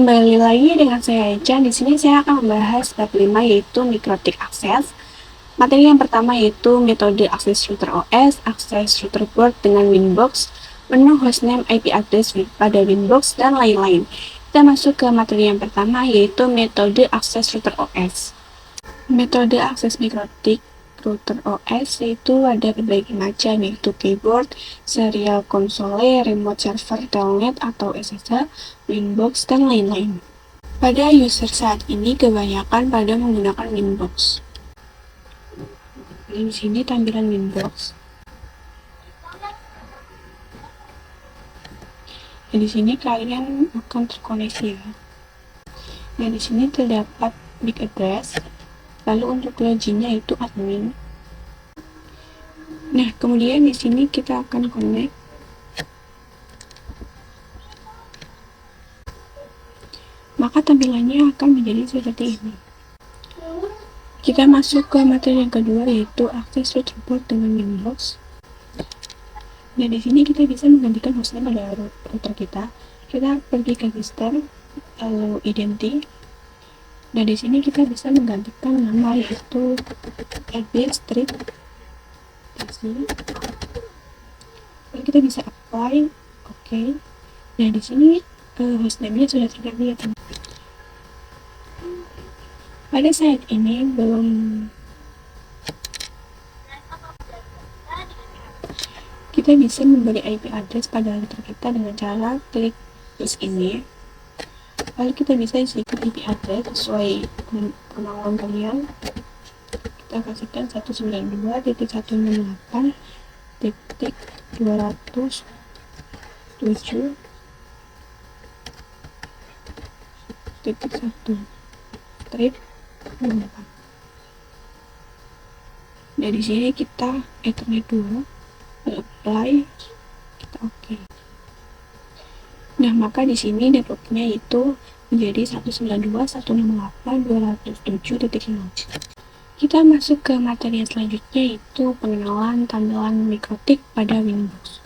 Kembali lagi dengan saya Echa. Di sini saya akan membahas bab 5 yaitu Mikrotik Access. Materi yang pertama yaitu metode akses router OS, akses router board dengan Winbox, menu hostname IP address pada Winbox, dan lain-lain. Kita masuk ke materi yang pertama yaitu metode akses router OS. Metode akses Mikrotik router OS yaitu ada berbagai macam, yaitu keyboard, serial konsole, remote server, telnet atau SSH, Winbox, dan lain-lain. Pada user saat ini kebanyakan pada menggunakan Winbox. Di sini tampilan Winbox. Di sini kalian akan terkoneksi ya. Nah, di sini terdapat MAC address. Lalu untuk loginnya itu admin. Nah, kemudian di sini kita akan connect. Maka tampilannya akan menjadi seperti ini. Kita masuk ke materi yang kedua yaitu akses router board dengan Winbox. Nah, di sini kita bisa menggantikan hostname pada router kita. Kita pergi ke register, lalu identity. Nah, di sini kita bisa menggantikan nama yaitu Edit Street. Lalu kita bisa apply, oke. Nah, di sini hostname-nya sudah terganti ya teman. Pada saat ini kita bisa memberi IP address pada router kita dengan cara klik plus ini. Lalu kita bisa isi IP address sesuai kemauan kalian. Kita kasihkan 192.168.207.1 strip 8. Nah, di sini kita Ethernet dulu, apply, kita oke. Nah, maka di sini networknya itu menjadi 192.168.207.0. Kita masuk ke materi yang selanjutnya yaitu pengenalan tampilan Mikrotik pada Winbox.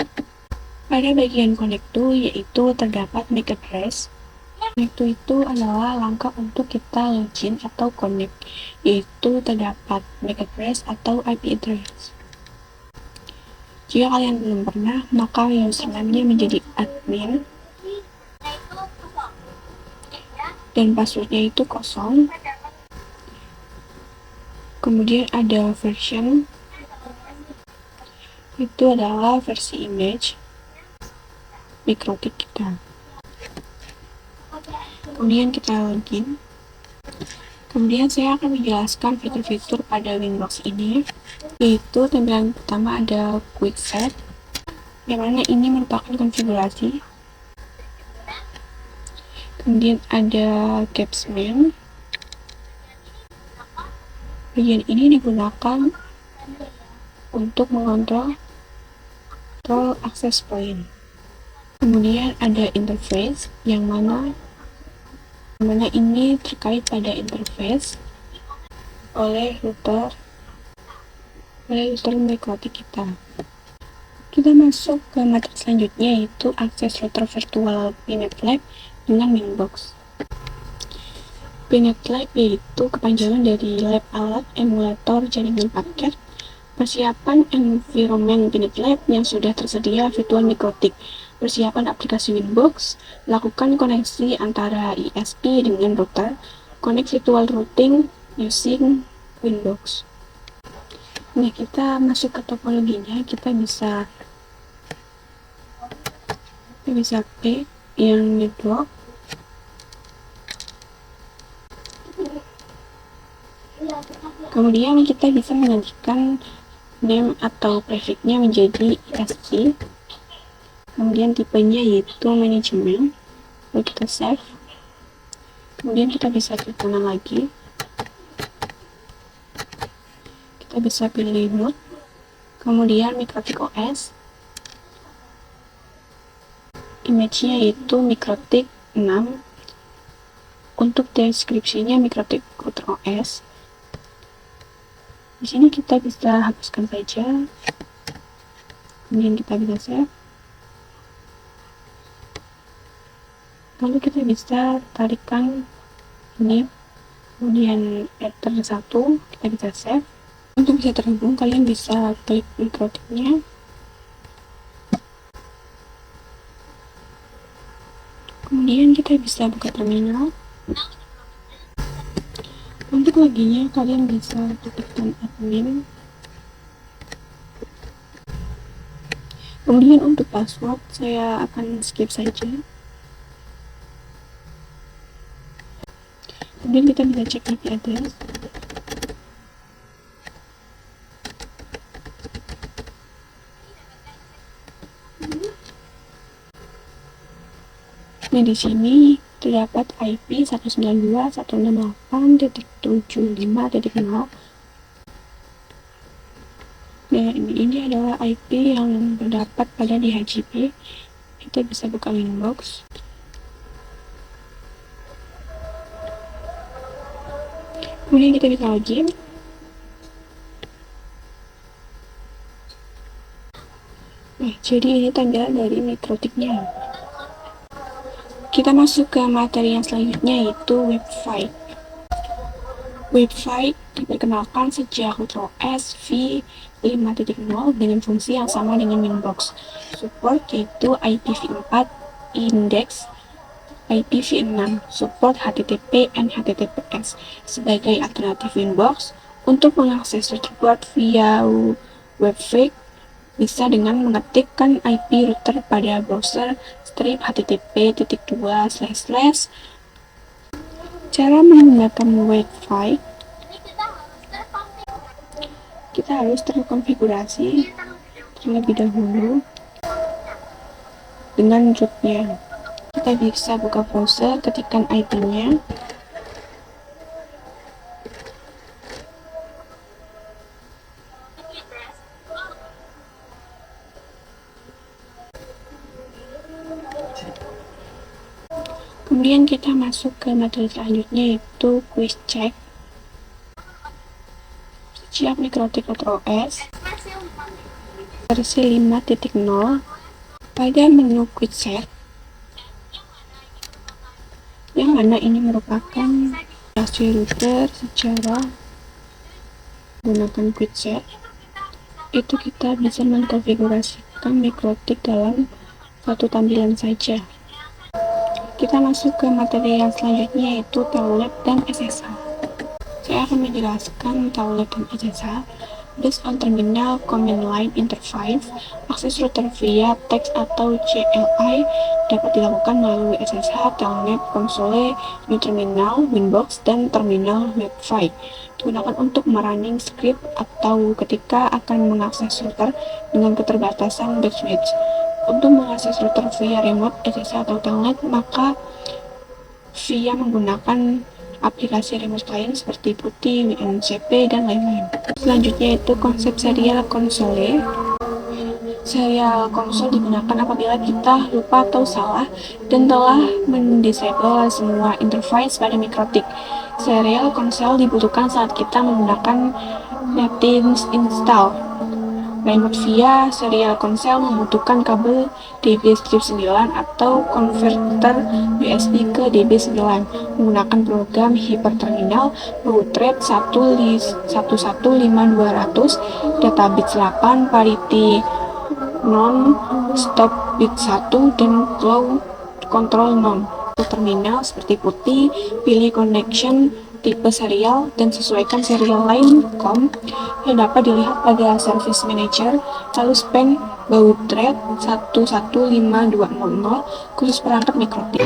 Pada bagian connect to yaitu terdapat MAC address. Connect to itu adalah langkah untuk kita login atau connect, yaitu terdapat MAC address atau IP address. Jika kalian belum pernah, maka username-nya menjadi admin dan passwordnya itu kosong. Kemudian ada version, itu adalah versi image Mikrotik kita. Kemudian kita login. Kemudian saya akan menjelaskan fitur-fitur pada Winbox ini, yaitu tampilan pertama ada Quick Set, yang mana ini merupakan konfigurasi. Kemudian ada Capsman. Bagian ini digunakan untuk mengontrol access point. Kemudian ada interface, yang mana ini terkait pada interface oleh router Mikrotik kita. Kita masuk ke materi selanjutnya yaitu akses router virtual Pinet Lab dengan Winbox. Pinet Lab yaitu kepanjangan dari Lab Alat Emulator Jaringan Paket. Persiapan environment Pinet Lab yang sudah tersedia virtual Mikrotik. Persiapan aplikasi Winbox, lakukan koneksi antara ISP dengan router, connect virtual routing using Winbox. Nah, kita masuk ke topologinya, kita bisa klik yang network. Kemudian kita bisa menggantikan name atau prefix-nya menjadi ISP. Kemudian tipenya yaitu manajemen. Lalu kita save. Kemudian kita bisa klik kanan lagi. Kita bisa pilih root. Kemudian Mikrotik OS. Image-nya yaitu Mikrotik 6. Untuk deskripsinya Mikrotik router OS. Di sini kita bisa hapuskan saja. Kemudian kita bisa save. Lalu kita bisa tarikan ini, kemudian enter 1, kita bisa save. Untuk bisa terhubung, kalian bisa klik mikrotiknya, kemudian kita bisa buka terminal. Untuk loginnya kalian bisa ketikkan admin, kemudian untuk password saya akan skip saja. Kemudian kita bisa cek IP address. Nah, di sini terdapat IP 192.168.75.0. Nah, ini adalah IP yang terdapat pada DHCP. Kita bisa buka Winbox. Kemudian kita bisa login. Nah, jadi ini tampilan dari mikrotiknya. Kita masuk ke materi yang selanjutnya, yaitu WebFi. WebFi diperkenalkan sejak RootOS v5.0 dengan fungsi yang sama dengan Winbox. Support yaitu IPv4, index IPv6, support HTTP and HTTPS sebagai alternatif Winbox. Untuk mengakses Rutherford via WebFi bisa dengan mengetikkan IP router pada browser strip http:// Cara menggunakan WebFi, kita harus terkonfigurasi terlebih dahulu dengan rootnya. Kita bisa buka browser, ketikkan IP-nya, kemudian kita masuk ke materi selanjutnya, yaitu quiz check. Sejak mikrotik RootOS versi 5.0, pada menu quiz check, yang mana ini merupakan versi router secara menggunakan quiz check, itu kita bisa mengkonfigurasikan mikrotik dalam satu tampilan saja. Kita masuk ke materi yang selanjutnya, yaitu telnet dan SSH. Saya akan menjelaskan telnet dan SSH. Based on Terminal Command Line Interface, akses router via text atau CLI dapat dilakukan melalui SSH, telnet, konsole, new terminal, Winbox, dan terminal WebFi. Digunakan untuk merunning script atau ketika akan mengakses router dengan keterbatasan bandwidth. Untuk mengakses router via remote, SSH atau telnet, maka via menggunakan aplikasi remote client seperti PuTTY, WNCP, dan lain-lain. Selanjutnya itu konsep serial console. Serial console digunakan apabila kita lupa atau salah dan telah mendisable semua interface pada mikrotik. Serial console dibutuhkan saat kita menggunakan NetBeans install. Remote via serial console membutuhkan kabel DB-9 atau konverter USB ke DB9 menggunakan program hyperterminal root rate 115.200, data bit 8, parity non, stop bit 1, dan flow control non. Terminal seperti PuTTY, pilih connection tipe serial dan sesuaikan serial line COM yang dapat dilihat pada Service Manager, lalu span baud rate 115.200 khusus perangkat mikrotik.